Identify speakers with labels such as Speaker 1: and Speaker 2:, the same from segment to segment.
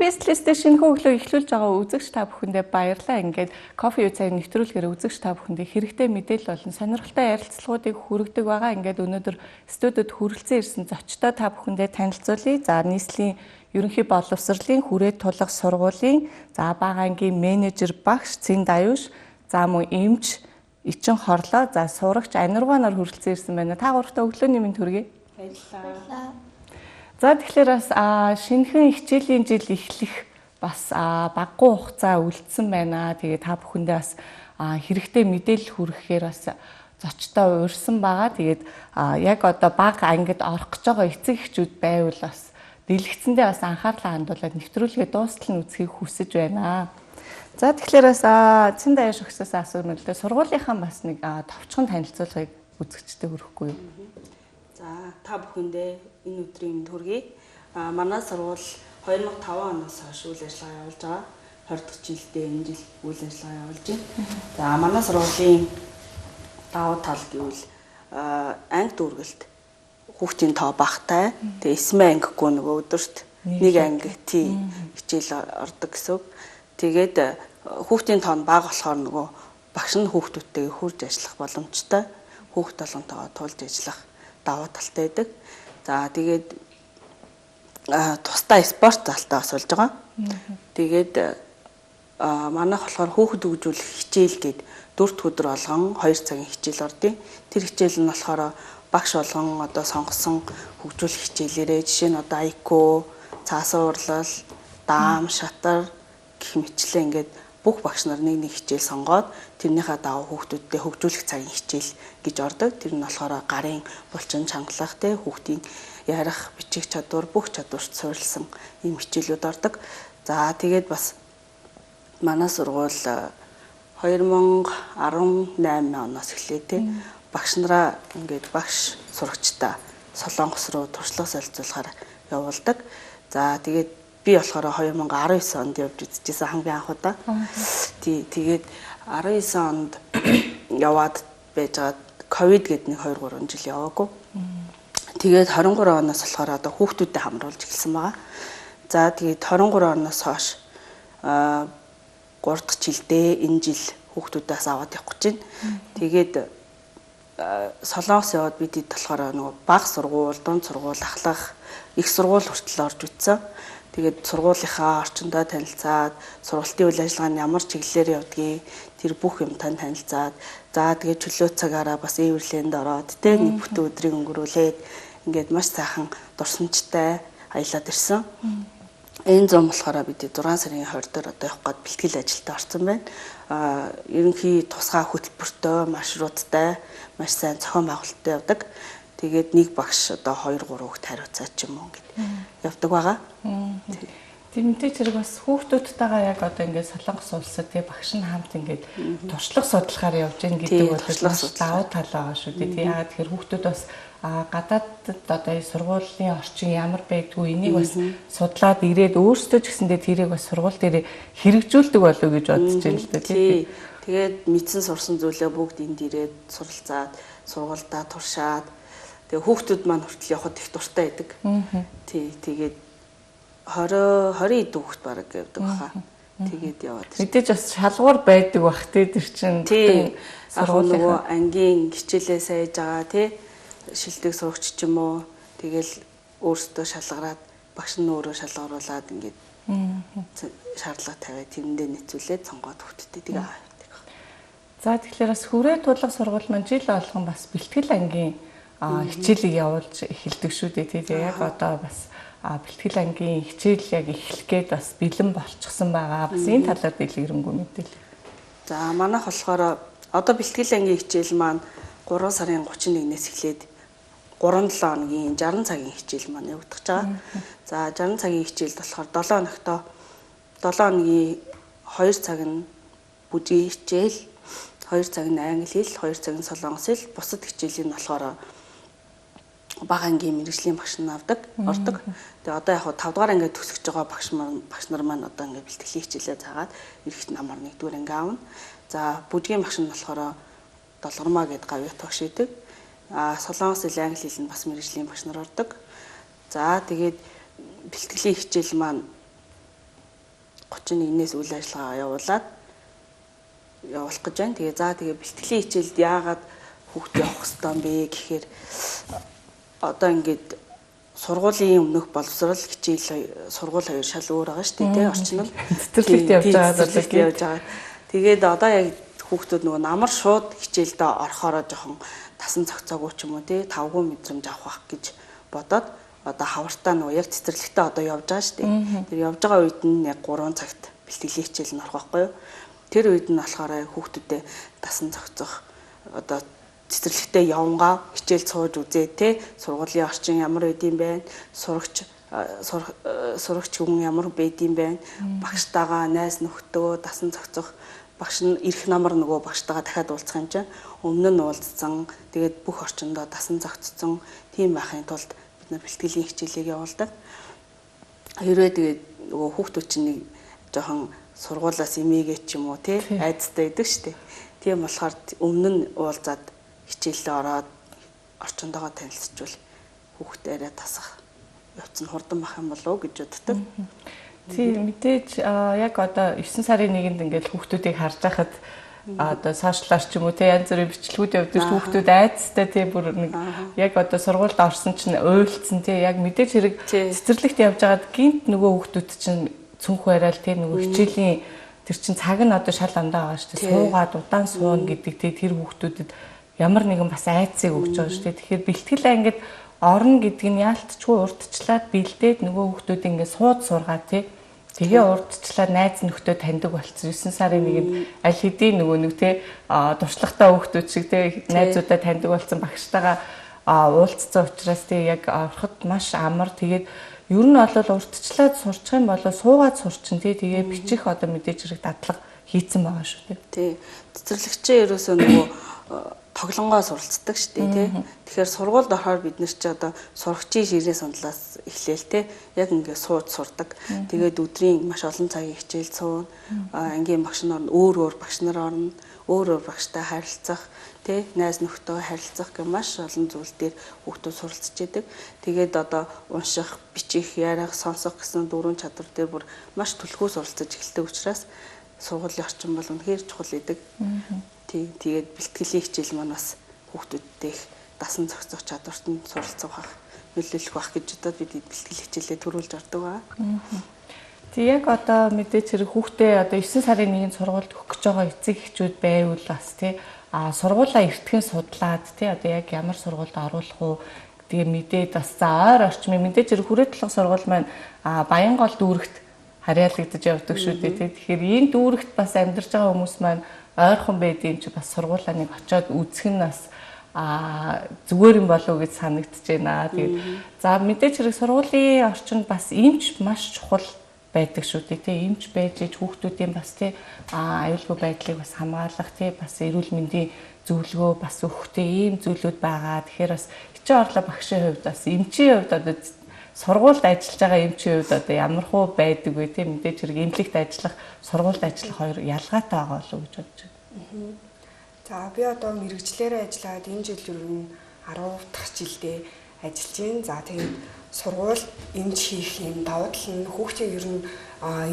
Speaker 1: Бестлистээ шинэ хөглөө эхлүүлж байгаа үзэгч та бүхэндээ баярлалаа. Ингээд кофе цайг нэвтрүүлгээр үзэгч та бүхэндээ хэрэгтэй мэдээлэл болон сонирхолтой ярилцлагуудыг хүргэдэг байгаа. Ингээд өнөөдөр студид хүрэлцэн ирсэн зочдоо та бүхэндээ танилцуулъя. За нийслэлийн ерөнхий боловсролын хүрээ тулах сургуулийн бага ангийн менежер багш Цэн Даюш, за мөн эмч Ичин Хорлоо, за сурагч Аниргаанаар хүрэлцэн ирсэн байна. Та гуравтаа өглөөний мэнд хүргэе.
Speaker 2: Баярлалаа.
Speaker 1: За тэгэхээр бас шинэхэн хичээлийн жил эхлэх бас баггүй хугацаа үлдсэн байна. Тэгээ та бүхэндээ бас хэрэгтэй мэдээлэл хүргэхээр бас зочдоо урьсан байгаа. Тэгээд яг одоо бага ангид орох гэж байгаа эцэг эхчүүд байвал бас дэлгэцэндээ бас анхаарлаа хандуулаад нэвтрүүлгээ дуустал нь үзхийг хүсэж байна. За тэгэхээр бас Цэн Даюш өгсөөс асуумаар л дээ сургуулийнхаа бас нэг товчхон танилцуулгыг үзэгчдэд хүргэхгүй юу?
Speaker 2: За та бүхэндээ энэ өдрийн мэнд хүргэе. Манай сургууль 2005 оноос хойш үйл ажиллагаа явуулж байгаа. 20 дахь жилдээ энэ жил үйл ажиллагаа явуулж байна. За манай сургуулийн давуу тал гэвэл анги дүүргэлт хүүхдийн тоо багтай. Тэгээ эсмэ ангигүй нөгөө өдөрт нэг анги хичээл ордог гэсэн. Тэгээд хүүхдийн тоо нь бага болохоор нөгөө багш нь хүүхдүүдтэйгээ хурж ажиллах боломжтой. Хүүхд толгонтойгоо тулж ажиллах давуу талтай байдаг. За тэгээд тусдаа спорт залтаа бас болж байгаа. Тэгээд манайх болохоор хүүхэд хөгжүүлэх хичээл гээд 4 өдөр болгон 2 цагийн хичээл ордیں۔ Тэр хичээл нь болохоор багш болгон одоо сонгосон хөгжүүлэх хичээлээрээ жишээ нь одоо айко, цаасан урлал, даам, шатар гэх мэтлээ ингээд бүх багш нар нэг хичээл сонгоод тэрнийхээ дагуу хүүхдүүдтэй хөгжүүлэх цагийн хичээл гэж ордог. Тэр нь болохоор гарын булчин чангалах те хүүхдийн ярих, бичих чадвар, бүх чадварт суурилсан ийм хичээлүүд ордог. За тэгээд бас манай сургууль 2018 оноос эхлээд те багш нараа ингээд багш сурагчдаа Солонгос руу туршлага солилцуулахаар явуулдаг. За тэгээд би болохоор 2019 онд явж үзчихсэн хамгийн анх удаа. Тэгээд 19 онд яваад байжгаад ковид гэдэг нэг 2-3 жил яваагүй. Тэгээд 23 оноос болохоор одоо хүүхдүүдэд хамруулж эхэлсэн байгаа. За тэгээд 23 оноос хойш 3 дахь жилдээ энэ жил хүүхдүүдээс аваад явах гэж байна. Тэгээд Солонгос яваад бидэд болохоор нөгөө бага сургууль, дунд сургууль, ахлах, их сургууль хүртэл орж үзсэн. Тэгээд сургуулийнхаа орчиндөө танилцаад, сургалтын үйл ажиллагаа нь ямар чиглэлээр явдгийг тэр бүх юмтай танилцаад, за тэгээд чөлөө цагаараа бас эвэрлэнд ороод, тэ нэг бүтэн өдрийг өнгөрүүлээд ингээд маш сайхан дурсамжтай аялаад ирсэн. Энэ зам болохоор бид 6 сарын 20 дээр одоо явах гээд бэлтгэл ажилдаа орсон байна. Ерөнхий тусгай хөтөлбөртөө, маршруттай, маш сайн зохион байгуулалттай явдаг. Тэгээд нэг багш одоо 2-3 хүүхд хариуцаад ч юм уу ингээд явдаг байгаа.
Speaker 1: Тийм мэдээж хэрэг бас хүүхдүүдтэйгээ яг одоо ингээд Солонгос улсад тэгээ багш нь хамт ингээд туршлага судлахаар явж гин гэдэг бол давуу тал байгаа шүү дээ. Яагаад тэгэхээр хүүхдүүд бас гадаадд одоо сургуулийн орчин ямар байдгүй энийг бас судлаад ирээд өөрсдөө ч гэсэндээ тэрийг бас сургууль дээр хэрэгжүүлдэг болов гэж бодож байна л да тийм.
Speaker 2: Тэгээд мэдсэн сурсан зүйлээ бүгд энд ирээд суралцаад сургуульдаа туршаад тэгээ хүүхдүүд маань хүртэл явахд их дуртай байдаг. Тэгээд 20 хүүхд бараг явдаг баха. Тэгээд яваад.
Speaker 1: Мэдээж бас шалгуур байдаг бах тий тэр чинь.
Speaker 2: Сургуулийн нөгөө ангийн хичээлээ сайж байгаа тий шилдэг сурагч ч юм уу тэгэл өөрсдөө шалгараад багш нь өөрөө шалгаруулад ингээд шаардлага тавиад тэрэндээ нэцүүлээд сонгоод хүүхдтэй тэгээ авдаг.
Speaker 1: За тэгэхээр бас хүрээ тулах сургууль маань жил болгон бас бэлтгэл ангийн хичээлийг явуулж эхэлдэг шүү дээ тий. Яг одоо бас бэлтгэл ангийн хичээл яг эхлэх гээд бас бэлэн болчихсон байгаа. Бас энэ талаар дэлгэрэнгүй мэдээлэл.
Speaker 2: За манайх болохоор одоо бэлтгэл ангийн хичээл маань 3 сарын 31-ээс эхлээд 3-7 хоногийн 60 цагийн хичээл маань явагдаж байгаа. За 60 цагийн хичээлд болохоор 7 хоногтоо 7 хоногийн 2 цаг нь бүжгийн хичээл, 2 цаг нь англи хэл, 2 цаг нь солонгос хэл, бусад хичээлийн болохоор бага ангийн мэргэжлийн багш нар ордог. Тэгээ одоо яг 5 дугаар ангид төгсөж байгаа багш нар маань одоо ингээд бэлтгэлийн хичээлээ заагаад эрэхт намар 1-р анги аавна. За бүжгийн багш нь болохоор долгормаа гэдэг гавьяат багш идэг. Солонгос хэл, англи хэл нь бас мэргэжлийн багш нар ордог. За тэгээд бэлтгэлийн хичээл маань 31-ээс үйл ажиллагаа явуулах гэж байна. Тэгээ бэлтгэлийн хичээлд яагаад хүүхд явах хэрэгтэй юм бэ гэхээр одоо ингээд сургуулийн өмнөх боловсрол хичээл сургууль хоёр шал өөр байгаа шүү дээ. Орчин нь
Speaker 1: цэцэрлэгт
Speaker 2: явж байгаа. Тэгээд одоо яг хүүхдүүд нөгөө намар шууд хичээлдээ орохороо жоохон тасан цогцоогүй ч юм уу 5-гүй мэдрэмж авах гэж бодоод одоо хавартаа нөгөө яг цэцэрлэгтээ одоо явж байгаа шүү дээ. Тэр явж байгаа үед нь яг 3 цагт бэлтгэлийн хичээл нь орох байхгүй юу? Тэр үед нь болохоор хүүхдүүдэд тасан цогцох одоо цэцэрлэгтээ явнгаа хичээл сууж үзээ сургуулийн орчин ямар байдсан бэ? Сурагч хүн ямар байдсан бэ? Багштайгаа найз нөхдөө дасан зохицох багш нь ирэх намар нөгөө багштайгаа дахиад уулзах юм чинь өмнө нь уулзсан тэгээд бүх орчиндөө дасан зохицсон тийм байхын тулд бид нар бэлтгэлийн хичээлийг явуулдаг. Хэрвээ тэгээд нөгөө хүүхдүүд чинь жоохон сургуулаас эмээгээ ч юм уу айцтай байдаг шүү дээ. Тийм болохоор өмнө нь уулзаад хичээлээ ороод орчиндоо танилцчвал хүүхдээ арай тасах явц нь хурдан бах юм болов уу гэж боддог.
Speaker 1: Тийм мэдээж яг одоо 9 сарын 1-нд ингээд хүүхдүүдийг харж байхад одоо сошиалар ч юм уу янз бүрийн бичлэгүүд явдаг хүүхдүүд айцтай бүр нэг яг одоо сургуульд орсон чинь уйлцсан яг мэдээж хэрэг цэцэрлэгт явж байгаад гинт нөгөө хүүхдүүд чинь цүнх байрал нөгөө хичээлийн тэр чин цаг нь одоо шал андаа байгаа шүү дээ. Суугаад удаан суун гэдэг тэр хүүхдүүдэд ямар нэгэн бас айцыг өгч байгаа шүү дээ. Тэгэхээр бэлтгэл ангид орно гэдэг нь яалтчгүй урдчлаад бэлдээд нөгөө хүүхдүүд ингээд сууд сургаа тэгээ урдчлаад найз нөхдөд таньдаг болцсон. 9 сарын 1-нд аль хэдийн нөгөө нэг туршлагатай хүүхдүүд шиг найзуудаа таньдаг болцсон багштайгаа уулзсан учраас яг ороход маш амар. Тэгээд ер нь бол урдчлаад сурчих юм бол суугаад сурчин тэгээ бичих одоо мэдээж хэрэг дадлага хийцэн байгаа шүү дээ.
Speaker 2: Тий. Цэцэрлэгчээ ерөөсөө нөгөө тоглонгоо суралцдаг шүү дээ. Тэгэхээр сургуульд орохоор бид нар чи одоо сурагчийн ширээ сондлоос эхлээл яг ингээд сууд сурдаг. Тэгээд өдрийн маш олон цагийн хичээл суун. Ангийн багш нар өөр багш нар орно. Өөр багштай харилцах, найз нөхдөд харилцах гэх маш олон зүйл дээр хүүхдүүд суралцж байдаг. Тэгээд одоо унших, бичих, ярих, сонсох гэсэн 4 чадвар дээр бүр маш түлхүү суралцж эхэлдэг учраас сургуулийн орчин бол үнэхээр чухал байдаг. Тэгээд бэлтгэлийн хичээл маань бас хүүхдүүдтэй дасан зохицох чадварт нь суралцах бах, нөлөөлөх бах гэж бодоод бид бэлтгэлийн хичээлээ төрүүлж ордог ба.
Speaker 1: Тэг яг одоо мэдээч хэрэг хүүхдээ одоо 9 сарын 1-нд сургуульд өгөх гэж байгаа эцэг эхчүүд байвал бас сургуулаа эртхэн судлаад одоо яг ямар сургуульд оруулах уу тэгээ мэдээд бас ойр орчмын мэдээч хэрэг хүрээтлэх сургууль маань Баянгол дүүрэгт харьяалагдаж явдаг шүү дээ. Тэгэхээр энэ дүүрэгт бас амьдарч байгаа хүмүүс маань ойрхон байдığım чи бас сургуулаа нэг очиод үзэх нь бас зүгээр юм болов уу гэж санагдчихэж байна. Тэгээд за мэдээч хэрэг сургуулийн орчинд бас эмч маш чухал байдаг шүү дээ. Эмч байж хүүхдүүдийн бас аюулгүй байдлыг бас хамгаалах бас эрүүл мэндийн зөвлөгөө бас өгөх ийм зүйлүүд байгаа. Тэгэхээр бас хичээн орлоо багшийн хувьд бас эмчийн хувьд одоо сургуульд ажиллаж байгаа эмчийн хувьд одоо ямар хөө байдаг вэ мэдээж хэрэг эмнэлэгт ажиллах, сургуульд ажиллах хоёр ялгаатай байгаа болов уу гэж бодож байна.
Speaker 3: За би одоо мэрэгчлэрээ ажиллаад энэ жил ер нь 10 дахь жилдээ ажиллаж байна. За тэгээд сургууль эмч хийх юм давуу тал нь хүүхдийн ер нь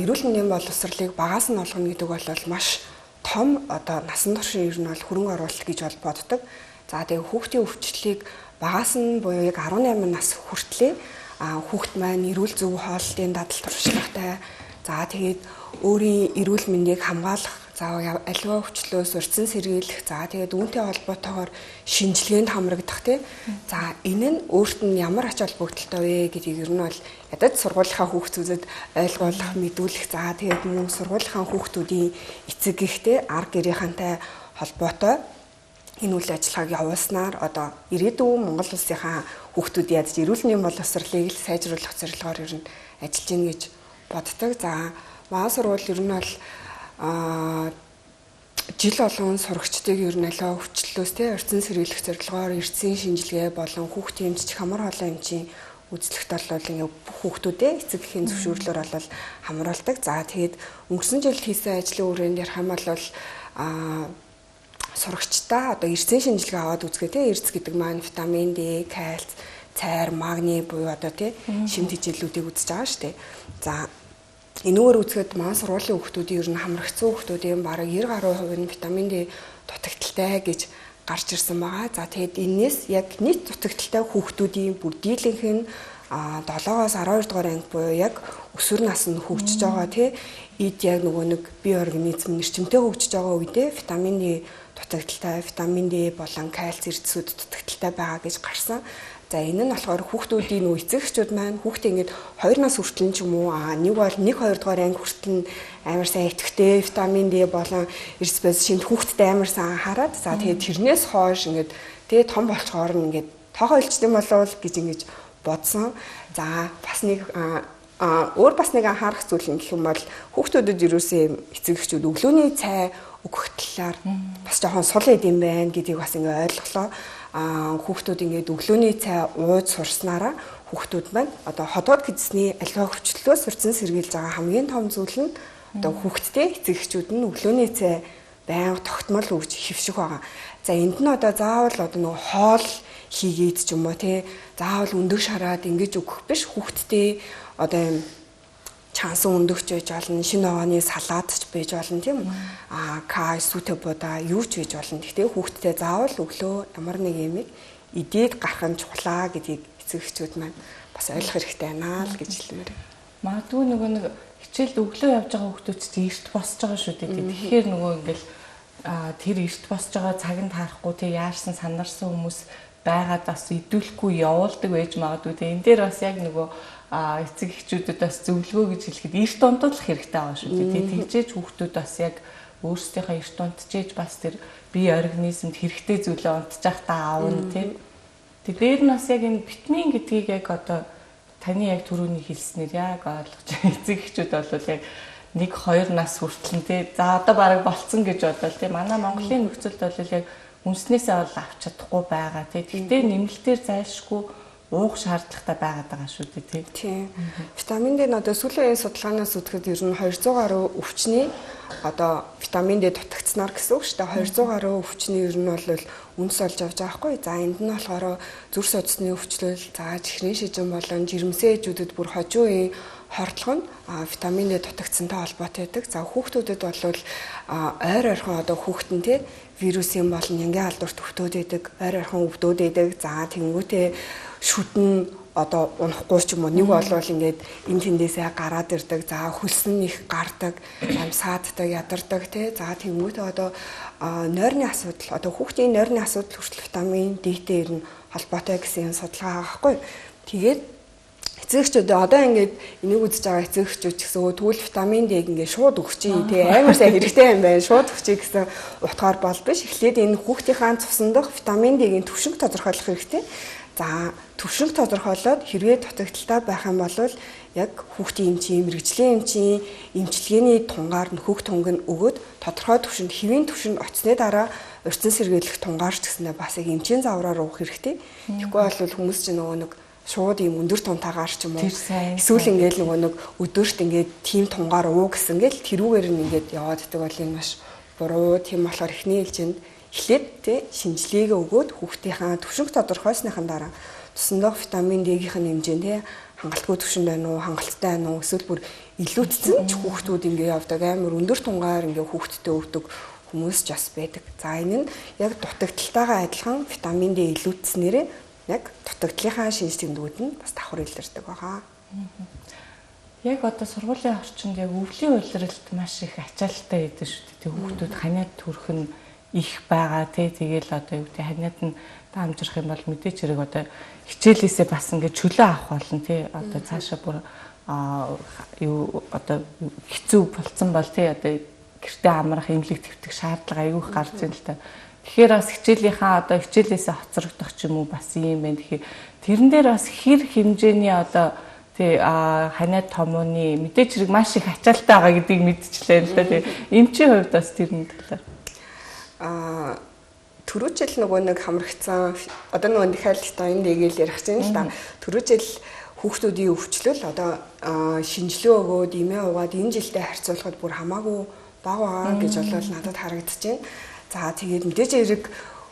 Speaker 3: эрүүл мэндийн боловсролыг багаас нь олгоно гэдэг бол маш том одоо насан туршийн ер нь бол хөрөнгө оруулалт гэж боддог. За тэгээд хүүхдийн өвчлөлийг багаас нь буюу яг 18 нас хүртлээр хүүхд маань эрүүл зөв хооллолтын дадал туршлагатай. За тэгээд өөрийн эрүүл мэндийг хамгаалах, за аливаа өвчлөөс урьдчилан сэргийлэх, за тэгээд үүнтэй холбоотойгоор шинжилгээнд хамрагдах За энэ нь өөрт нь ямар ач холбогдолтой вэ гэдгийг ер нь бол ядаж сургуулийнхаа хүүхдүүдэд ойлгуулах, мэдүүлэх. За тэгээд мөн сургуулийнхаа хүүхдүүдийн эцэг эхтэй арга гэрийнхантай холбоотой энэ үйл ажиллагааг явуулснаар одоо ирээдүйн Монгол улсынхаа хүүхдүүд ядаж эрүүл мэндийн боловсролыг л сайжруулах зорилгоор ер нь ажиллаж гин гэж боддог. За манай сургууль ер нь бол жил болгон сурагчдыг ер нь аливаа өвчлөлөөс урьдчилан сэргийлэх зорилгоор эрдэсийн шинжилгээ болон хүүхдийн эмч хамар хоолой эмчийн үзлэгт бол ингээ хүүхдүүдээ эцэг эхийн зөвшөөрлөөр бол хамруулдаг. За тэгээд өнгөрсөн жил хийсэн ажлын үрээнд ярих юм бол сурагчдаа одоо эрдэсийн шинжилгээ аваад үзгээ эрдэс гэдэг маань витамин D, кальц, цайр, магний буюу одоо шимт хичээлүүдийг үзэж байгаа шүү дээ. За энэгээр үзэхэд маань сургуулийн хүүхдүүдийн ер нь хамрагдсан хүүхдүүдийн бараг 90% нь витамин D дутагдaltaй гэж гарч ирсэн байгаа. За тэгээд энэс яг нийт дутагдaltaй хүүхдүүдийн бүр дийлэнх нь 7-оос 12 дугаар анги буюу яг өсвөр наснд хөгжиж байгаа тий. Эд яг нөгөө нэг бие организм нэрчимтэй хөгжиж байгаа үедээ витамин D дутагдaltaй, витамин D болон кальц эрдэсүүд дутагдaltaй байгаа гэж гарсан. За энэ нь болохоор хүүхдүүдийн нөө эцэгчүүд маань хүүхдээ ингээд 2 нас хүртэл ч юм уу нэг бол 1 2 дугаар анги хүртэл амар сайн идэвхтэй витамин D болон эрдэс шинэ хүүхдэд амар сайн хараад за тэгээд тэрнээс хойш ингээд тэгээ том болцохоор нь ингээд тоохоо илчдэг болов гэж ингэж бодсон. За бас нэг өөр бас нэг анхаарах зүйл нь гэх юм бол хүүхдүүдэд юусэн эцэгчүүд өглөөний цай өгөх талаар бас жоохон сул идэм байх гэдгийг бас ингээд ойлголоо. Хүүхдүүд ингээд өглөөний цай ууж сурснараа хүүхдүүд маань одоо ходоод гэдэсний аливаа хөвчлөлөөс сурцсан сэргийлж байгаа хамгийн том зүйл нь одоо хүүхдтэй эцэгчүүд нь өглөөний цай байнга тогтмол өгж хөвших байгаа. За энд нь одоо заавал одоо нөгөө хоол хийгээд ч юм уу тий заавал өндөг шараад ингэж өгөх биш хүүхдтэй одоо юм чансан өндөгч байж болно, шинэ овооны салаадч байж болно тийм үү? Сүтэ буда юу ч байж болно. Гэхдээ хүүхдтэй заавал өглөө ямар нэг юмыг идээд гарах нь чухлаа гэдгийг эцэгчүүд маань бас ойлгох хэрэгтэй байна л гэж хэлмээр.
Speaker 1: Магадгүй нөгөө нэг хичээлд өглөө явж байгаа хүүхдүүд чинь эрт босч байгаа шүү дээ. Тэгэхээр нөгөө ингээл тэр эрт босч байгаа цаг нь таарахгүй тий яарсан санарсан хүмүүс байгаад бас идүүлэхгүй явуулдаг байж магадгүй тий. Энэ дээр бас яг нөгөө эцэг эхчүүдэд бас зөвлөгөө гэж хэлэхэд эрт унтуулах хэрэгтэй байгаа шүү дээ. Тэгжээж хүүхдүүд бас яг өөрсдийнхөө эрт унтжээж бас тэр бие организмд хэрэгтэй зүйлээ унтчих та аавна тийм. Тэгээд нь бас яг энэ витамин гэдгийг яг одоо таны яг түрүүний хэлснээр яг ойлгож эцэг эхчүүд бол яг 1-2 нас хүртэл тийм. За одоо бараг болцсон гэж бодлоо тийм. Манай Монголын нөхцөлд бол яг үнснээсээ бол авч чадахгүй байгаа тийм. Гэхдээ нэмэлтээр зайлшгүй уух шаардлагатай байгаа шүү дээ
Speaker 3: тийм. Витамин D нь одоо сүүлийн судалгаанаас үзэхэд ер нь 200 гаруй өвчний одоо витамин D дутагдсанаар гэсэн үг шүү дээ. 200 гаруй өвчний ер нь бол үнс олж авч байгаа хгүй. За энд нь болохоор зүрх судасны өвчлөл, за чихрийн шижин болон жирэмсэн ээжүүдэд бүр хожуу үеийн хордлого нь витамин D дутагдсантай холбоотой байдаг. За хүүхдүүдэд бол ойр ойрхон одоо хүүхдэн тий вирусын болон янгийн халдварт өвдөд байдаг, ойр ойрхон өвдөд байдаг. За тэнгуүтээ шүтэн одоо унахгүй ч юм уу нэг болвол ингээд энэ тэндээсээ гараад ирдэг. За хөлсөн их гардаг, сааддаг, ядардаг тий. За тэнгуүтээ одоо нойрны асуудал, одоо хүүхдийн нойрны асуудал хүртэл витамин D-тэй ер нь холбоотой гэсэн судалгаа байгаа байхгүй. Тэгээд эцэгчүүд одоо ингээд энийг үзэж байгаа эцэгчүүд ч гэсэн тэгвэл витамин D ингээд шууд өгчий тий амар сайн хэрэгтэй юм байна шууд өгчий гэсэн утгаар бол биш. Эхлээд энэ хүүхдийнхаа цусан дах витамин D-ийн түвшинг тодорхойлох хэрэгтэй. За түвшинг тодорхойлоод хэрвээ дутагдaltaй байх юм бол яг хүүхдийн эмчийн, мэрэгжлийн эмчийн эмчилгээний тунгаар нөхөх тунг нь өгөөд тодорхой түвшинд хэвийн түвшинд очсны дараа урьдчилан сэргийлэх тунгаарч гэснээр бас яг эмчийн завраар уух хэрэгтэй. Тэгэхгүй бол хүмүүс чинь нөгөө нэг шууд ийм өндөр тунтаагаар ч юм уу эсвэл ингээд нөгөө нэг өдөрт ингээд тийм тунгаар уу гэсэн ингээл тэрүүгээр нь ингээд яваад идэг бол энэ маш буруу. Тийм болохоор эхний ээлжинд эхлээд тий шинжилгээгээ өгөөд хүүхдийнхаа түвшинг тодорхойлсныхан дараа тусандах витамин D-ийн хэмжээ тий хангалтгүй түвшинд байна уу, хангалттай байна уу, эсвэл бүр илүүдсэн ч хүүхдүүд ингээд явдаг амар өндөр тунгаар ингээд хүүхдтэй өгдөг хүмүүс ч бас байдаг. За энэ нь яг дутагдaltaйгаа адилхан витамин D илүүдснээрээ яг дутагдлынхаа шинж тэмдгүүд нь бас давхар илэрдэг байгаа.
Speaker 1: Яг одоо сургуулийн орчинд яг өвлийн улиралд маш их ачаалттай байдаг шүү дээ. Тэг хүүхдүүд ханиад төрөх нь их байгаа тий. Тэгэл одоо юу гэдэг ханиад нь даамжрах юм бол мэдээч хэрэг одоо хичээлээсээ бас ингээд чөлөө авах болно тий. Одоо цаашаа бүр юу одоо хэцүү болцсон бол тий одоо гэртээ амрах эмнэлэг твтэх шаардлага аюух гарч ийн л та. Тэгэхээр бас хичээлийнхаа одоо хичээлээсээ хоцрогдох ч юм уу бас юм байна. Тэгэхээр тэрэн дээр бас хэр хэмжээний одоо тий ханиад томооны мэдээч хэрэг маш их ачаалттай байгаа гэдгийг мэдчихлээ л да тий. Эмчийн хувьд бас тэрний талаар
Speaker 3: түрүүчл нөгөө нэг хамрагдсан одоо нөгөө витамин D-гээл ярих чинь л да. Түрүүчл хүүхдүүдийн өвчлөл одоо шинжилгээ өгөөд эмээ угаад энэ жилдээ харьцуулахад бүр хамаагүй бага байгаа гэж болол надад харагдчихэв. За тэгээд мэдээж хэрэг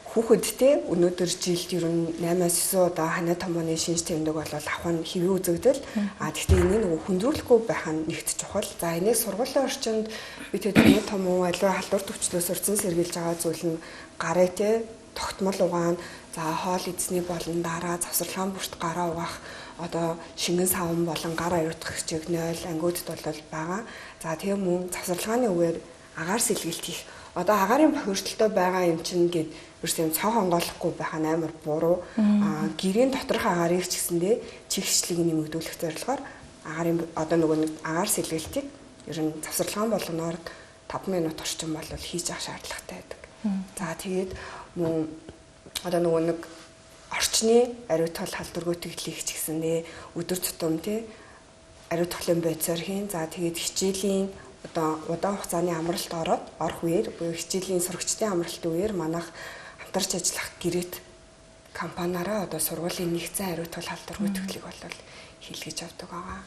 Speaker 3: хүүхэдтэй өнөөдөр жилд ер нь 8-9 удаа ханаа томооны шинж тэмдэг бол авах нь хэвээ үзэгдэл. Гэхдээ энийг нөгөө хүндрүүлэхгүй байх нь нэгт чухал. За энийг сургуулийн орчинд бид ханаа томоо аливаа халдвар төвчлөөс урьдчилан сэргийлж байгаа зүйл нь гарыг те тогтмол угаана. За хоол эзний болон дараа завсарлагын бүрт гараа угаах одоо шингэн савн болон гар аюутгах хичээг 0 ангиудад бол байгаа. За тийм мөн завсарлагын үеэр агаар сэлгэлт хийх. Одоо агаарын бохирдолтой байгаа юм чинь гээд ерөөсөө цоо хонгоолохгүй байх нь амар буруу. Гэрийн доторх агарыг ч гэсэндээ чигшлийг нэмэгдүүлэх зорилгоор агаарын одоо нөгөө нэг агаар сэлгэлтийг ер нь завсарлагын болгоноор 5 минут орчим бол хийж авах шаардлагатай байдаг. За тэгээд мөн одоо нөгөө нэг орчны ариутгал халдваргүй тэглэх ч гэсэндээ өдөр тутам тий ариутгалын байцаар хийн. За тэгээд хичээлийн одоо удаан хугацааны амралт орох үеэр буюу хичээлийн сурагчдын амралтын үеэр манайх хамтарч ажиллах гэрээт компаниараа одоо сургуулийн нэгдсэн ариутгал халдваргүй тэглэх бол хийлгэж авдаг байгаа.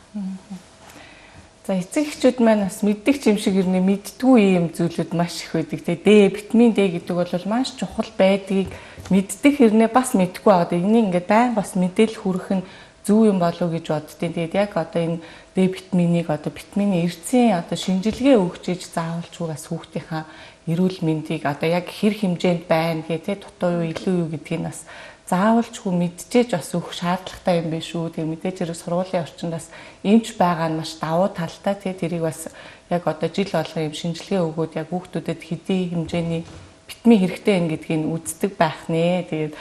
Speaker 1: За эцэг эхчүүд маань бас мэддэг юм шиг ирнэ мэддгүй юм зүйлүүд маш их байдаг. Тэгээ витамин D гэдэг бол маш чухал байдгийг мэддэг хэрнээ бас мэдгүй байгаа. Энийг ингээд байн бас мэдээлэл хүргэх нь зөв юм болов уу гэж боддیں۔ Тэгээд яг одоо энэ D витаминыг одоо витамины эрдэсийн одоо шинжилгээ өгч иж заавалч угаас хүүхдийнхаа эрүүл мэндийг одоо яг хэр хэмжээнд байна гэх дутуу юу илүү юу гэдгийг бас заавалчгүй мэдчихэж бас өгөх шаардлагатай юм биш үү. Тэгээ мэдээж хэрэг сургуулийн орчинд бас эмч байгаа нь маш давуу талтай. Тэгээ тэрийг бас яг одоо жил болгон юм шинжилгээ өгөөд яг хүүхдүүдэд хэдий хэмжээний витамин хэрэгтэй юм гэдгийг үздэг байх нэ. Тэгээд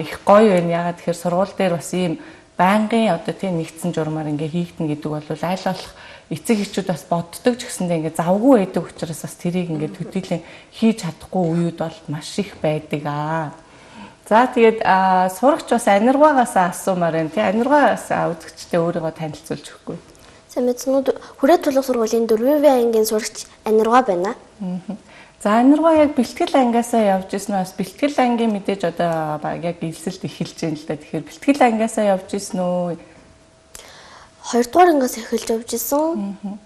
Speaker 1: их гоё байна. Ягаад тэгэхээр сургууль дээр бас ийм байнгын одоо тийм нэгдсэн журмаар ингээ хийгдэн гэдэг бол аль болох эцэг эхчүүд бас боддог ч гэсэндээ ингээ завгүй байдаг учраас бас тэрийг ингээ төдийлөн хийж чадахгүй үеуд бол маш их байдаг. За тэгээд сурагч бас аниргаагаас асуумаар байна. Тий аниргаагаас үзэгчтэй өөрийгөө танилцуулж өгөхгүй.
Speaker 4: Сайн мэдсэн үү? Хүрээ турлах сургуулийн 4-р ангийн сурагч аниргаа байна.
Speaker 1: За аниргаа яг бэлтгэл ангиасаа явж ирсэн нь бас бэлтгэл ангийн мэдээж одоо яг эвсэлт эхэлж байна л да. Тэгэхээр бэлтгэл ангиасаа явж ирсэн үү?
Speaker 4: 2-р ангиас эхэлж явж ирсэн.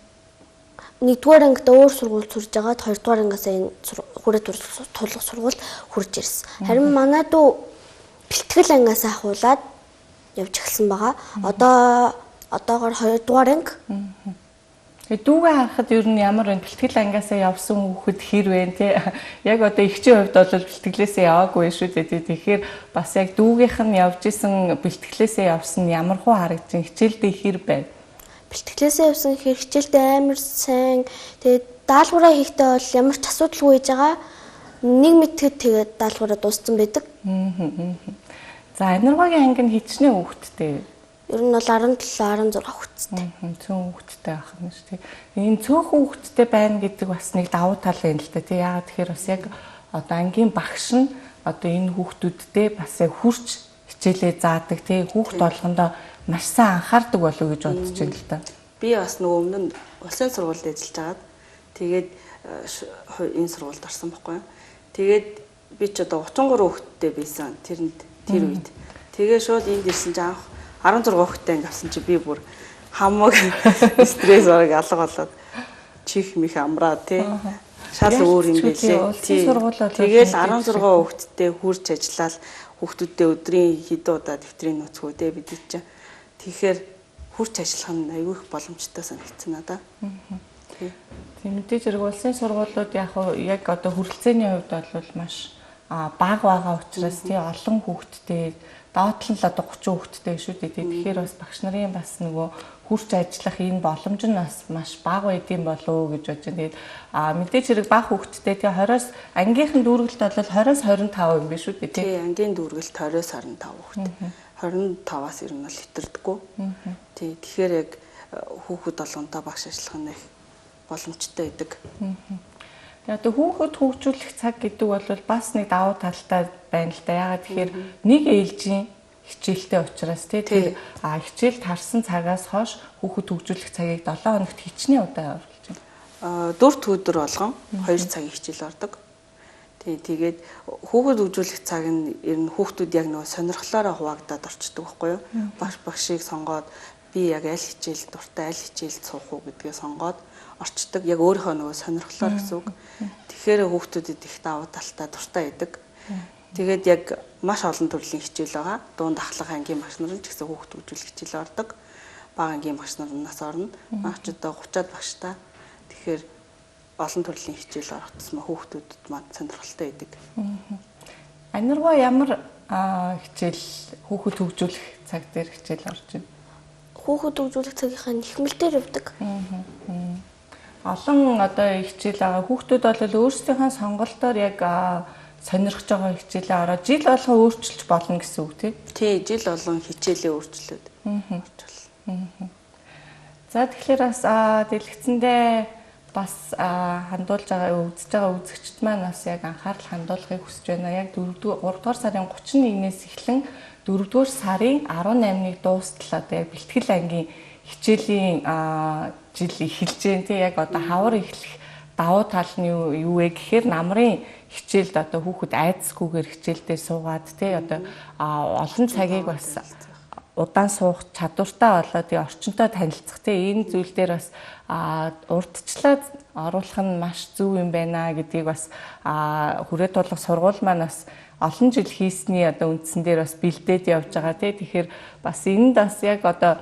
Speaker 4: 1-р ангид өөр сургууль сурж байгаад 2-р ангиас энэ хүрээ турлах сургуульд хурж ирсэн. Харин манай дүү бэлтгэл ангиас ахуулаад явж эхэлсэн байгаа. Одоогоор 2-р анги.
Speaker 1: Тэгээ дүүгээ харахад ер нь ямар вэ? Бэлтгэл ангиасаа явсан хүүхэд хэр вэ те? Яг одоо ихчийн хувьд бол бэлтгэлээсээ яваагүй шүү дээ. Тэгэхээр бас яг дүүгийнх нь явж исэн бэлтгэлээсээ явсан ямар хуу харагдсан хичээлдээ хэр байна?
Speaker 4: Бэлтгэлээсээ явсан хичээлдээ амар сайн. Тэгээд даалгавраа хийхдээ бол ямар ч асуудалгүй хийж байгаа. Нэг мэдхэд тэгээд даалгавраа дууссан байдаг.
Speaker 1: За аниргаагийн анги нь хичнээн хүүхэдтэй.
Speaker 4: Ер нь бол 17-16 хүүхэдтэй.
Speaker 1: Цөөн хүүхэдтэй байх юм шүү дээ. Энэ цөөхөн хүүхэдтэй байна гэдэг бас нэг давуу тал байна л да. Тэг яагаад тэгэхээр бас яг одоо ангийн багш нь одоо энэ хүүхдүүдтэй бас яг хурц хичээлээ заадаг. Тэг хүүхд болгондоо маш сайн анхаардаг болов уу гэж бодож байна л да.
Speaker 2: Би бас нөгөө өмнө нь улсын сургуульд ажиллаж байгаад тэгээд энэ сургуульд орсон байхгүй юу. Тэгээд би ч одоо 33 хүүхэдтэй байсан тэр үед. Тэгээ шууд энд ирсэн чинь анх 16 хүүхэдтэй анги авсан чи би бүр хамаг стресс орог алга болоод чих мих амраа тий. Шал өөр юм байлээ. Тэгэл 16 хүүхэдтэй хурж ажиллаад хүүхдүүдтэй өдрийн хэдэн удаа дэвтрийн нөөцгөө дээ бид чинь. Тэгэхээр хурц ажиллах нь аюу их боломжтой санагдсан надаа.
Speaker 1: Тийм мэдээж хэрэг улсын сургуулиуд яг одоо хүрэлцээний хувьд бол маш бага байгаа учраас тий олон хүүхэдтэй доотлол нь одоо 30 хүүхэдтэй шүү дээ. Тэгэхээр бас багш нарын бас нөгөө хурц ажиллах энэ боломж нь бас маш бага байдсан болов уу гэж бодож байна. Тэгээд мэдээж хэрэг бага хүүхэдтэй тий 20-оос ангийнхан дүүргэлт бол 20-оос 25 юм биш үү тий.
Speaker 2: Тий ангийн дүүргэлт 20-оос 25 хүүхэд. 25-аас ер нь бол хэтэрдэггүй. Тий тэгэхээр яг хүүхэд болгонтой багш ажиллах нь их боломжтой байдаг.
Speaker 1: Одоо хүүхэд хөгжүүлэх цаг гэдэг бол бас нэг давуу талтай байна л да. Ягаад тэгэхээр нэг ээлжийн хичээлтэй учраас тэр хичээл тарсан цагаас хойш хүүхэд хөгжүүлэх цагийг 7 хоногт хичнээн удаа явуулж байна.
Speaker 2: 4 өдөр болгон 2 цагийн хичээл ордог. Тэгээд хүүхэд хөгжүүлэх цаг нь ер нь хүүхдүүд яг нөгөө сонирхлоороо хуваагдаад орчдөг байхгүй юу? Багшийг сонгоод би яг аль хичээл дуртай, аль хичээлд суух уу гэдгээ сонгоод орчдөг. Яг өөрийнхөө нөгөө сонирхлоор гэсэн үг. Тэгэхээр хүүхдүүдэд их давуу талтай дуртай байдаг. Тэгээд яг маш олон төрлийн хичээл байгаа. Дунд ахлах ангийн багш нар ч гэсэн хүүхд хөгжүүлэх хичээл ордог. Бага ангийн багш нараас орно. Маш ч одоо 30-аад багштай. Тэгэхээр олон төрлийн хичээл орох тусмаа хүүхдүүдэд манд сонирхолтой байдаг.
Speaker 1: Аниргаа ямар хичээл хүүхэд хөгжүүлэх цаг дээр хичээл орж байна?
Speaker 4: Хүүхэд хөгжүүлэх цагийнхаа нэхмэлтээр явдаг.
Speaker 1: Олон одоо хичээл байгаа. Хүүхдүүд бол өөрсдийнхөө сонголтоор яг сонирхож байгаа хичээлээ ороод жил болгон өөрчилж болно гэсэн үг тийм.
Speaker 2: Тий, жил болгон хичээлээ өөрчлөөд.
Speaker 1: За тэгэхээр бас дэлгэцэндээ бас хандуулж байгаа үзэж байгаа үзэгчд маань бас яг анхаарал хандуулахыг хүсэж байна. Яг 3 дугаар сарын 31-ээс эхлэн 4 дугаар сарын 18-ыг дуустал одоо яг бэлтгэл ангийн хичээлийн жил эхэлж байна тий. Яг одоо хавар эхлэх давуу тал нь юу вэ гэхээр намрын хичээлд одоо хүүхэд айдасгүйгээр хичээлдээ суугаад тий одоо олон цагийг бас удаан суух чадвартай болоод тий орчинтой танилцах тий энэ зүйл дээр бас урдчлаад оруулах нь маш зөв юм байна гэдгийг бас хүрээ тулах сургууль маань бас олон жил хийсний одоо үндсэн дээр бас бэлдээд явж байгаа тий. Тэгэхээр бас энд бас яг одоо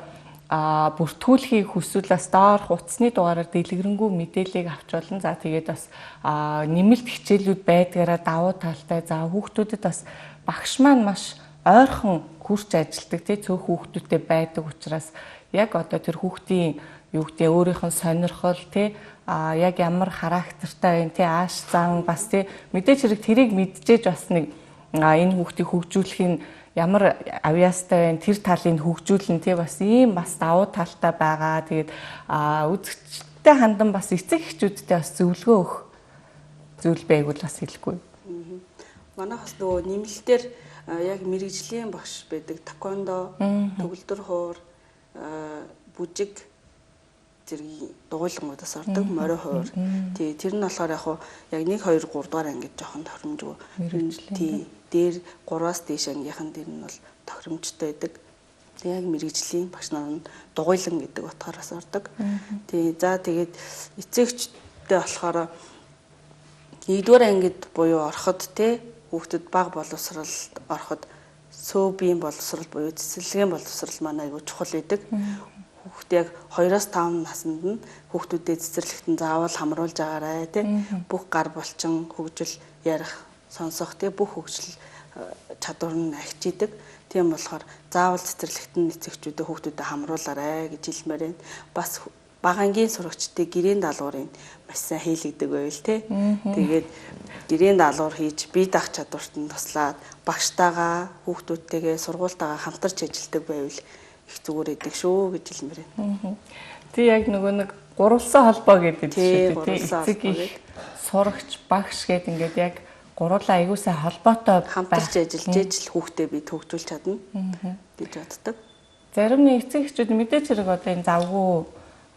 Speaker 1: бүртгүүлэхийг хүсвэл бас доорх утасны дугаараар дэлгэрэнгүй мэдээллийг авч болно. За тэгээд бас нэмэлт хичээлүүд байдгаараа давуу талтай. За хүүхдүүдэд бас багш маань маш ойрхон хүрч ажилдаг тий цөөх хүүхдүүдтэй байдаг учраас яг одоо тэр хүүхдийн юу гэдэг өөрийнх нь сонирхол тий яг ямар характертай байна тий ааш зан бас тий мэдээж хэрэг тэрийг мэдчихэж бас нэг энэ хүүхдийг хөгжүүлэхийн ямар авьяастай байна тэр талыг хөгжүүлэн тий бас ийм бас давуу талтай байгаа. Тэгээд үзэгчтэй хандан бас эцэг эхчүүдтэй бас зөвлөгөө өгөх зүйл байвал бас хэлэхгүй.
Speaker 2: Манайхас нөгөө нэмэлтээр яг мэрэгжлийн багш байдаг. Таквондо, төгөлдөр хуур, бүжиг зэргийн дугуйлангуудаас ордог, морой хуур. Тий, тэр нь болохоор яг 1 2 3 дугаар ангид жоохон тохиромжгүй. Тий, дээр 3-аас дээш ангийнхан дээр нь бол тохиромжтой байдаг. Тэг яг мэрэгжлийн багш нар нь дугуйлан гэдэг утгаараас ордог. Тий, за тэгээд эцэгчтэй болохоор 1-р ангид буюу ороход тий хүүхдэд бага боловсралд ороход сөөбийн боловсрал буюу цэцэрлэгийн боловсрал маань аягүй чухал байдаг. Хүүхд яг 2-5 наснд нь хүүхдүүдэд цэцэрлэгтэн заавал хамруулж агаарай тий. Бүх гар булчин хөгжил ярих, сонсох тий бүх хөгжил чадвар нь ахижидаг. Тийм болохоор заавал цэцэрлэгтэн эцэгчүүдээ хүүхдүүдэд хамруулаарай гэж хэлмээр байна. Бас багангийн сурагчдыг гэрээний даалгаврын маш сайн хийлэгдэг байвал тий. Тэгээд гэрээний даалгавар хийж бие даах чадварт нь туслаад багштайгаа хүүхдүүдтэйгээ сургуультайгаа хамтарч ажилладаг байвал их зүгээр идэг шүү гэж хэлмээр байна.
Speaker 1: Тий яг нөгөө нэг гурвалсан холбоо гэдэг шүү дээ тий. Эцэг их сурагч багш гэдэг ингээд яг гурлаа аягуулсаа холбоотой
Speaker 2: хамтарч ажиллаж ижил хүүхдээ бид хөгжүүлж чадна гэж боддог.
Speaker 1: Зарим нэг эцэг эхчүүд мэдээж хэрэг одоо энэ завгүй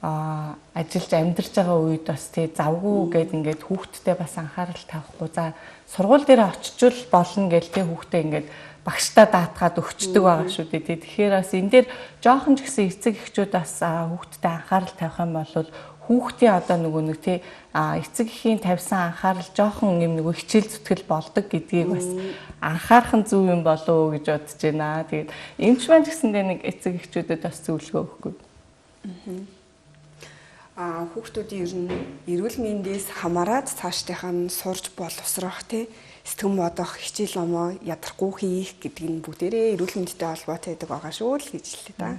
Speaker 1: ажиллаж амьдарч байгаа үед бас тий завгүй гэд ингээд хүүхдтэй бас анхаарал тавихгүй за сургууль дээр очичвол болно гэл тий хүүхдээ ингээд багштаа даатгаад өгчдөг байгаа шүү дээ тий. Тэгэхээр бас энэ дээр жоохон ч гэсэн эцэг эхчүүд бас хүүхдтэй анхаарал тавих юм бол хүүхдийн одоо нөгөө нэг тий эцэг эхийн тавьсан анхаарал жоохон юм нөгөө хичээл зүтгэл болдог гэдгийг бас анхаарах нь зөв юм болов уу гэж бодож байна. Тэгээд эмч маань ч гэсэндээ нэг эцэг эхчүүдэд бас зөвлөгөө өгөхгүй.
Speaker 3: Хүүхдүүдийн ер нь эрүүл мэндээс хамаарат цаашдынхаа нь сурж боловсрох тий сэтгэн бодох хичээл номоо ядрахгүй хийх гэдэг нь бүгдээрээ эрүүл мэндтэй холбоотой байдаг байгаа шүү л гэж хэлээ да.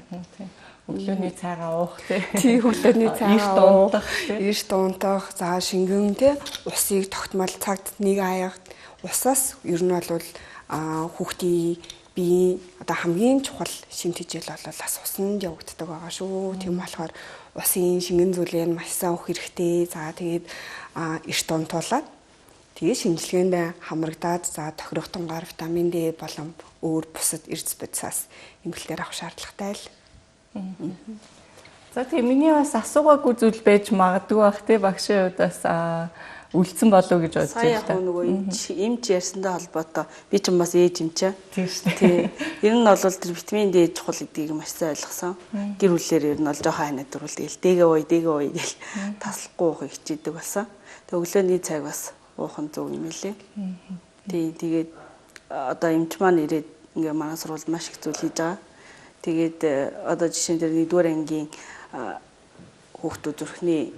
Speaker 1: Өглөөний цайгаа уух
Speaker 3: тий өглөөний цайгаа уух, эрт дуунтах, за шингэн тий усыг тогтмол цагт нэг аяах усаас ер нь бол хүүхдийн бие одоо хамгийн чухал шимт хичээл бол бас усанд явагддаг байгаа шүү. Тийм болохоор усын шингэн зүйлээ маш сайн уух хэрэгтэй. За тэгээд эрт дуунтуулаад тэгээд шинжилгээнд хамрагдаад за тохирох тунгаар витамин D болон өөр бусад эрдэс бодисаас эмгэлтээр авах шаардлагатай л.
Speaker 1: За тийм миний бас асуугаагүй зүйл байж магадгүй бах тий багшийн хувьд бас үлдсэн болов гэж бодож байна.
Speaker 2: Сая яг нөгөө эмч ярьсантай холбоотой би ч бас ээж эмчээ.
Speaker 1: Тийм шүү
Speaker 2: дээ. Ер нь бол тэр витамин D чухал гэдгийг маш сайн ойлгосон. Гэр бүлээр ер нь бол жоохон ханаад дөрвөл тэгэл дэгээ ууя гэл таслахгүй уухыг хичээдэг болсон. Тэг өглөөний цаг бас уух нь зөв юм лээ. Тэгээд одоо эмч маань ирээд ингээ манай сургуульд маш их зүйл хийж байгаа. Тэгээд одоо жишээ нь тэр 1-р ангийн хүүхдүүд зүрхний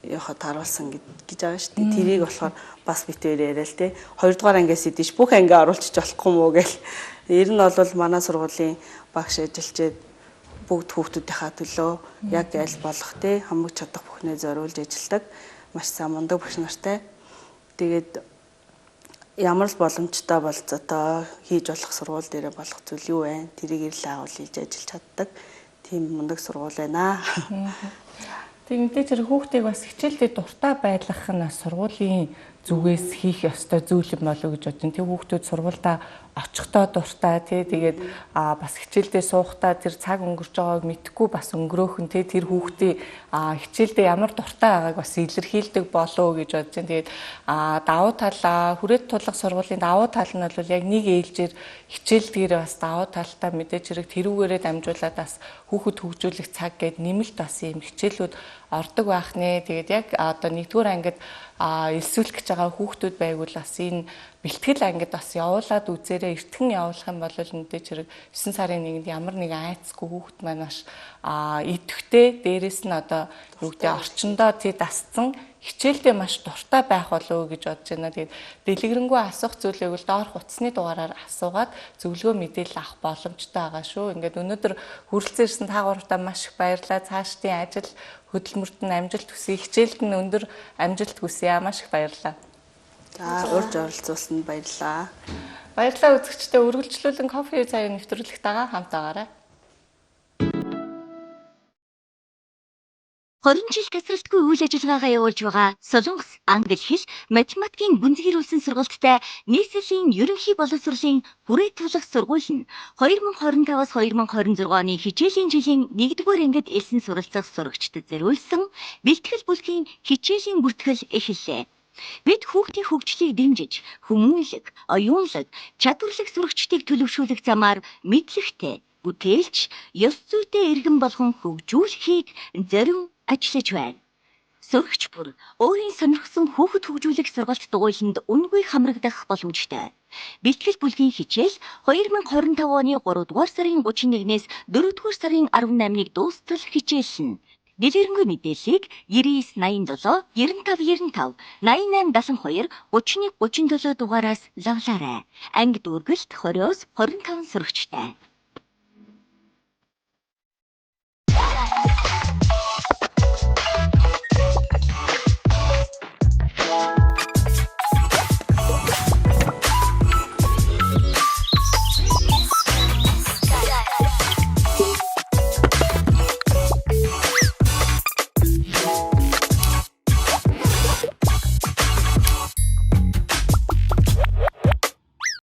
Speaker 2: яхад харуулсан гэж байгаа шүү дээ. Тэрийг болохоор бас битээр яриа л те. 2-р ангиас идэж бүх анги оруулчих болохгүй мүү гэл. Ер нь бол манай сургуулийн багш ажилчид бүгд хүүхдүүдийнхаа төлөө яг аль болох те хамаг чадах бүхнээ зориулж ажилдаг. Маш сайн мундаг багш нартай. Тэгээд ямар л боломжтой болцоотоо хийж болох сургууль дээрээ болох зүйл юу вэ? Тэрийг ирэл агуул хийж ажиллаж чаддаг. Тийм мундаг сургууль байна.
Speaker 1: Тэг мэдээж хэрэг хүүхдийг бас хичээлдээ дуртай байлгах нь сургуулийн зүгээс хийх ёстой зүйл юм болов уу гэж бодсон. Тэг хүүхдүүд сургуультай очихдоо дуртай тий тэгээд бас хичээлдээ суухдаа тэр цаг өнгөрч байгааг мэдхгүй бас өнгөрөөхөн тий тэр хүүхдийн хичээлдээ ямар дуртай байгааг бас илэрхийлдэг болов уу гэж бодож байна. Тэгээд давуу тал хүрээд тулах сургуулийн давуу тал нь бол яг нэг ээлжээр хичээлдгээр бас давуу талтай мэдээж хэрэг тэрүүгээрээ дамжуулаад бас хүүхэд хөгжүүлэх цаг гээд нэмэлт бас юм хичээлүүд ордог байх нэ. Тэгээд яг одоо 1-р ангид элсүүлэх гэж байгаа хүүхдүүд байгвал бас энэ бэлтгэл ангид бас явуулаад үзээрэй. Эртхэн явуулах юм бол мэдээж хэрэг 9 сарын 1-нд ямар нэгэн айцгүй хүүхэд маань маш идэвхтэй дээрэс нь одоо юу гэдэг орчиндоо тий дасцсан хичээлдээ маш дуртай байх болов уу гэж бодож байна. Тэгээд дэлгэрэнгүй асуух зүйлийг бол доорх утасны дугаараар асуугаад зөвлөгөө мэдээлэл авах боломжтой байгаа шүү. Ингээд өнөөдөр хүрэлцэн ирсэн та гуравтаа маш их баярлалаа. Цаашдын ажил хөдөлмөрт нь амжилт хүсье. Хичээлд нь өндөр амжилт хүсье. Маш их баярлалаа.
Speaker 2: За урьж оролцуулсанд баярлалаа.
Speaker 1: Баярлалаа үзэгчдээ үргэлжлүүлэн кофе цайг нэвтрүүлэгтэйгээ хамт байгаарай.
Speaker 5: 20 жил тасралтгүй үйл ажиллагаагаа явуулж байгаа Солонгос англи хэл математикийн гүнзгийрүүлсэн сургалттай нийслэлийн ерөнхий боловсролын хүрээ тулах сургууль нь 2025-аас 2026 оны хичээлийн жилийн 1-р ангид элсэн суралцах сурагчдад зориулсан бэлтгэл бүлгийн хичээлийн бүртгэл эхэллээ. Бид хүүхдийн хөгжлийг дэмжиж, хүмүүнлэг, оюунлаг, чадварлаг сурагчдыг төлөвшүүлэх замаар мэдлэгтэй, бүтээлч, ёс зүйтэй иргэн болгон хөгжүүлэхийг зорин ажиллаж байна. Сурагч бүр өөрийн сонирхсон хүүхэд хөгжүүлэх сургалт дугуйланд үнгүй хамрагдах боломжтой. Бэлтгэл бүлгийн хичээл 2025 оны 3-р сарын 31-ээс 4-р сарын 18-ыг дуустал хичээлнэ. Дэлгэрэнгүй мэдээллийг 9987 9595 8872 3137 дугаараас лавлаарай. Анги дүүргэлт 20-25 сурагчтай.